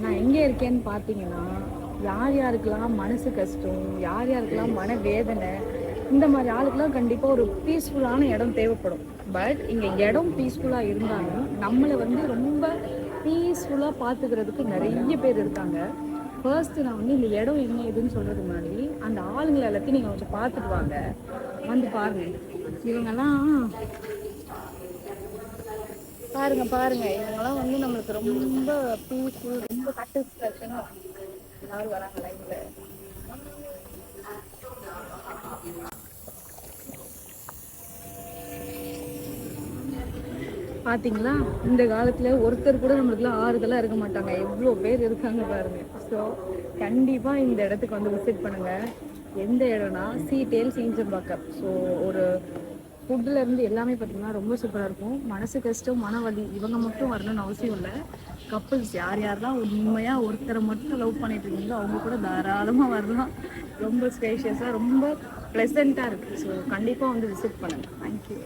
நான் எங்கே இருக்கேன்னு பார்த்தீங்கன்னா, யார் யாருக்கெல்லாம் மனசு கஷ்டம், யார் யாருக்கெல்லாம் மன வேதனை, இந்த மாதிரி ஆளுக்கெல்லாம் கண்டிப்பாக ஒரு பீஸ்ஃபுல்லான இடம் தேவைப்படும். பட் இங்கே இடம் பீஸ்ஃபுல்லாக இருந்தாலும் நம்மளை வந்து ரொம்ப பீஸ்ஃபுல்லாக பார்த்துக்கிறதுக்கு நிறைய பேர் இருக்காங்க. ஃபர்ஸ்ட் நான் வந்து இந்த இடம் என்ன ஏதுன்னு சொல்கிறது முன்னாடி அந்த ஆளுங்களை எல்லாத்தையும் நீங்கள் கொஞ்சம் பார்த்துட்டு வாங்க. வந்து பாருங்க, இவங்கெல்லாம் பாருங்க பாருங்க, இவங்கெல்லாம் வந்து நம்மளுக்கு ரொம்ப பீஸ்ஃபுல், ரொம்ப சாட்டிஸ்ஃபேக்ஷனாக எல்லாரும் வராங்க லைஃப்ல. பார்த்தீங்களா, இந்த காலத்தில் ஒருத்தர் கூட நம்மளுக்குலாம் ஆறுதலாக இருக்க மாட்டாங்க, எவ்வளோ பேர் இருக்காங்க பாருங்க. ஸோ கண்டிப்பாக இந்த இடத்துக்கு வந்து விசிட் பண்ணுங்கள். எந்த இடம்னா டேல்ஸ் ஈஞ்சம்பாக்கம். ஸோ ஒரு ஃபுட்டுலேருந்து எல்லாமே பார்த்திங்கன்னா ரொம்ப சூப்பராக இருக்கும். மனசு கஷ்டம், மனவலி இவங்க மட்டும் வரணும்னு அவசியம் இல்லை. கப்புள்ஸ் யார் யாரெல்லாம் உண்மையாக ஒருத்தரை மட்டும் லவ் பண்ணிட்டு இருக்கீங்களோ அவங்க கூட தாராளமாக வரலாம். ரொம்ப ஸ்பேஷியஸாக, ரொம்ப ப்ளசண்ட்டாக இருக்குது. ஸோ கண்டிப்பாக வந்து விசிட் பண்ணுங்கள். தேங்க்யூ.